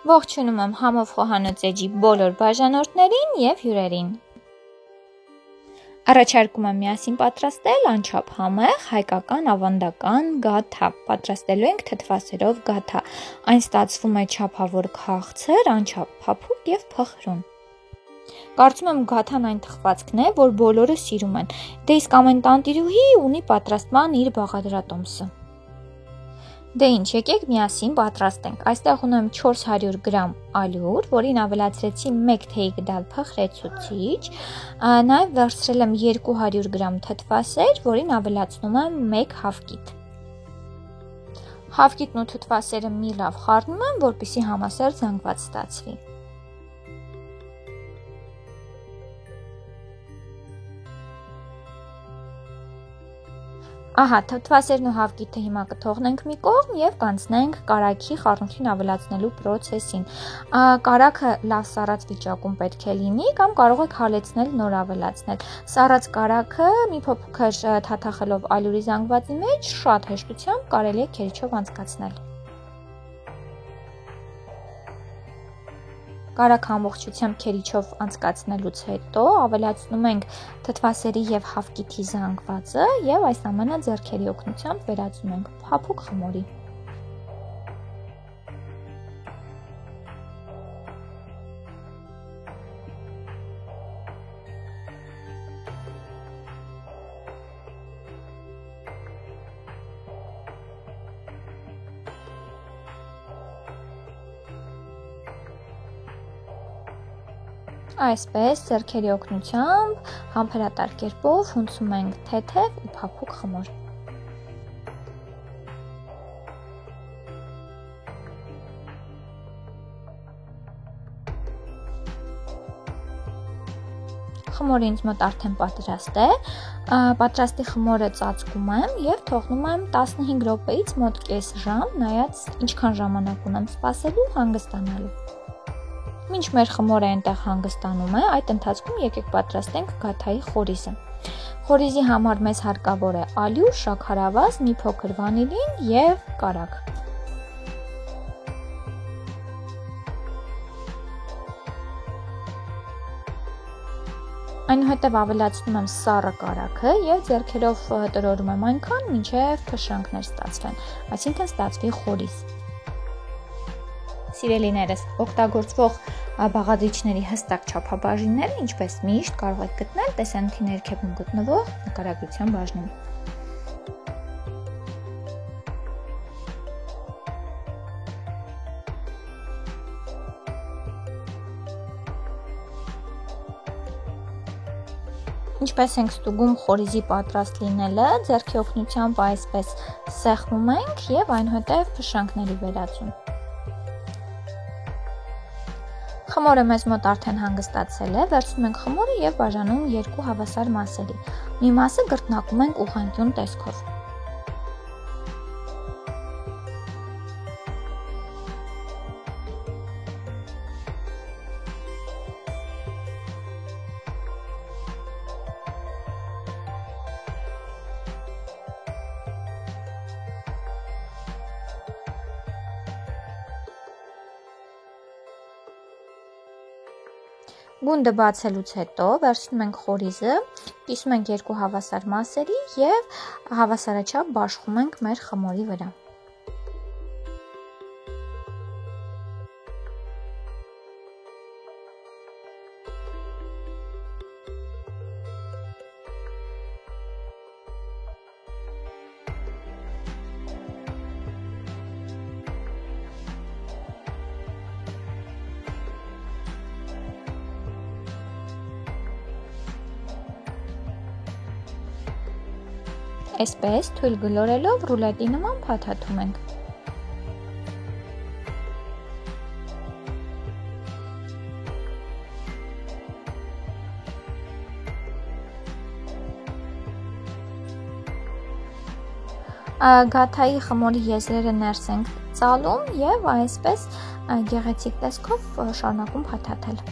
Ողջունում եմ համով խոհանոց էջի բոլոր բաժանորդներին և հյուրերին։ Առաջարկում եմ միասին պատրաստել անչափ համեղ հայկական ավանդական գաթա։ Պատրաստելու ենք թթվասերով գաթա։ Այն ստացվում է չափավոր քաղցր, անչափ փափուկ և փխրուն։ Կարծում եմ գաթան այն թխվածքն է, որ բոլորը սիրում են։ Դե իսկ ամեն տանտիրուհի ունի պատրաստման իր բաղադրատոմսը։ Դե ինչ, եկեք միասին պատրաստենք։ Այստեղ ունեմ 400 գրամ ալյուր, որին ավելացրեցի 1 թեյ գդալ փխրեցուցիչ, նաև վերցրել եմ 200 գրամ թթվասեր, որին ավելացնում եմ 1 հավկիտ։ Հավկիտն ու թթվասերը մի լավ խառնում եմ, որպեսզի համասեր զանգված ստացվի։ Ահա, թթվասերն ու հավկիթը հիմա կթողնենք մի կողմ և կանցնենք կարագի խառնուրդին ավելացնելու պրոցեսին։ Կարագը լավ սառած վիճակում պետք է լինի կամ կարող եք հալեցնել, նոր ավելացնել։ Սառած կարագը մի փոփոխ թաթախելով ալյուրի զանգվածի մեջ շատ հեշտությամբ կարելի է քերիչով անցկացնել։ Կարագը ամբողջությամբ քերիչով անցկացնելուց հետո ավելացնում ենք թթվասերի և հավկիթի զանգվածը և այս ամենը ձեռքերի օգնությամբ վերածում ենք փափուկ խմորի։ Այսպես ձեռքերի օգնությամբ համբերատար կերպով հունցում ենք թեթև ու փափուկ խմոր։ Խմորը ինձ մոտ արդեն պատրաստ է։ Պատրաստի խմորը ծածկում եմ և թողնում եմ 15 րոպեից մոտ կես ժամ, նայած ինչքան ժամանակ ունեմ սպասելու հանգստանալու։ Մինչ մեր խմորը այնտեղ հանգստանում է, այդ ընթացքում եկեք պատրաստենք գաթայի խորիզը։ Խորիզի համար մեզ հարկավոր է ալյուր, շաքարավազ, մի փոքր վանիլին և կարագ։ Այնուհետև ավելացնում եմ սառը կարագը և ձեռքերով տրորում եմ այնքան, մինչև փշրանքներ ստացվեն, այսինքն ստացվի խորիզ։ Սիրելիներս, օգտագործվող բաղադրիչների հստակ չափաբաժինները, ինչպես միշտ, կարող եք գտնել տեսանյութի ներքևում գտնվող նկարագրության բաժնում։ Ինչպես ենք ստուգում խորիզի պատրաստ լինելը, ձեռքի օգնությամբ այսպես սեղմում ենք և այնուհետև փշրանքների վերածում։ Խմորը մեզ մոտ արդեն հանգստացել է, վերցնում ենք խմորը և բաժանում 2 հավասար մասերի։ Մի մասը գրտնակում ենք ուղղանկյուն տեսքով։ Գունդը բացելուց հետո վերցնում ենք խորիզը, կիսում ենք 2 հավասար մասերի և հավասարաչափ բաշխում ենք մեր խմորի վրա։ Այսպես թույլ գլորելով ռուլետի նման փաթաթում ենք։ Գաթայի խմորի եզրերը ներս ենք ծալում և այսպես գեղեցիկ տեսքով շարունակում փաթաթել։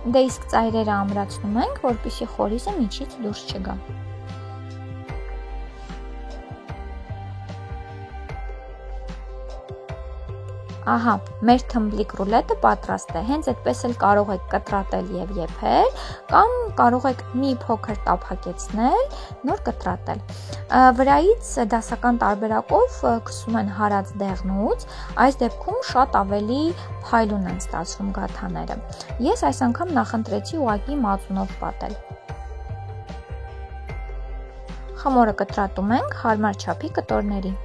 Դե իսկ ծայրերը ամրացնում ենք, որպեսզի խորիզը միջից դուրս չգա։ Ահա, մեր թմբլիկ ռուլետը պատրաստ է, հենց այդպես էլ կարող եք կտրատել և եփել, կամ կարող եք մի փոքր տափակեցնել, նոր կտրատել։ Վրայից դասական տարբերակով քսում են հարած դեղնուց, այս դեպքում շատ ավելի փայլուն են ստացվում գաթաները։ Ես այս անգամ նախընտրեցի ուղղակի մածունով պատել։ Խմորը կտրատում ենք հարմար չափի կտորների։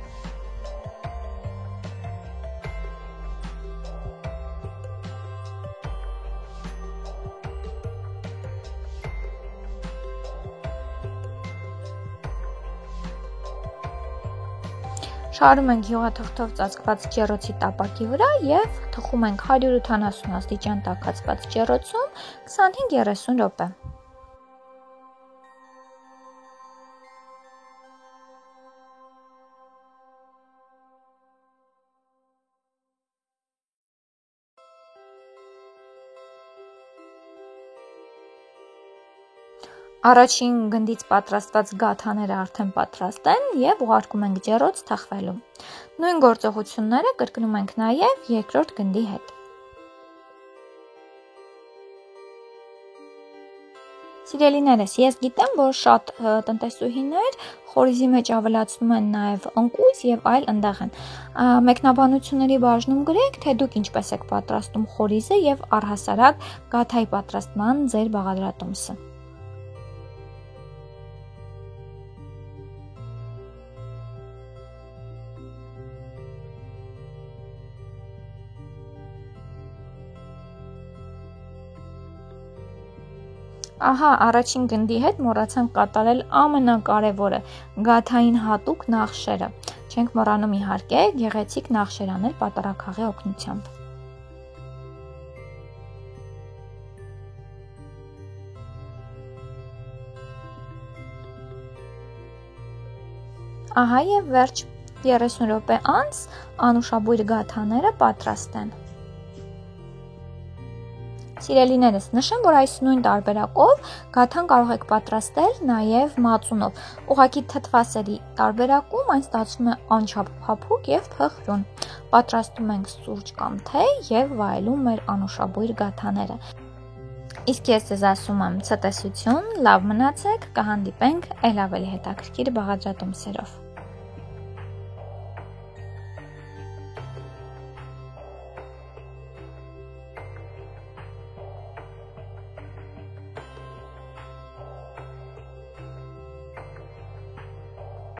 Շարում ենք յուղաթղթով ծածկված ջեռոցի տապակի վրա և թխում ենք 180 աստիճան տաքացված ջեռոցում 25-30 րոպե։ Առաջին գնդից պատրաստված գաթաները արդեն պատրաստ են և ուղարկում ենք ջեռոց թխվելու։ Նույն գործողությունները կրկնում ենք նաև երկրորդ գնդի հետ։ Սիրելիներս, ես գիտեմ, որ շատ տնտեսուհիներ խորիզի մեջ ավելացնում են նաև ընկույզ և այլ ընդեղեն։ Մեկնաբանությունների բաժնում գրեք, թե դուք ինչպես եք պատրաստում խորիզը և առհասարակ գաթայի պատրաստման ձեր բաղադրատոմսը։ Ահա, առաջին գնդի հետ մոռացանք կատարել ամենակարևորը՝ գաթային հատուկ նախշերը։ Չենք մոռանում իհարկե գեղեցիկ նախշեր անել պատառաքաղի օգնությամբ։ Ահա և վերջ, 30 րոպե անց անուշաբույր գաթաները պատրաստ են։ Սիրելիներս, նշեմ, որ այս նույն տարբերակով գաթան կարող եք պատրաստել նաև մածունով։ Ուղղակի թթվասերի տարբերակում այն ստացվում է անչափ փափուկ և փխրուն։ Պատրաստում ենք սուրճ կամ թեյ և վայելում մեր անուշաբույր գաթաները։ Իսկ ես ձեզ ասում եմ ցտեսություն, լավ մնացեք, կհանդիպենք այլ ավելի հետաքրքիր բաղադրատոմսերով։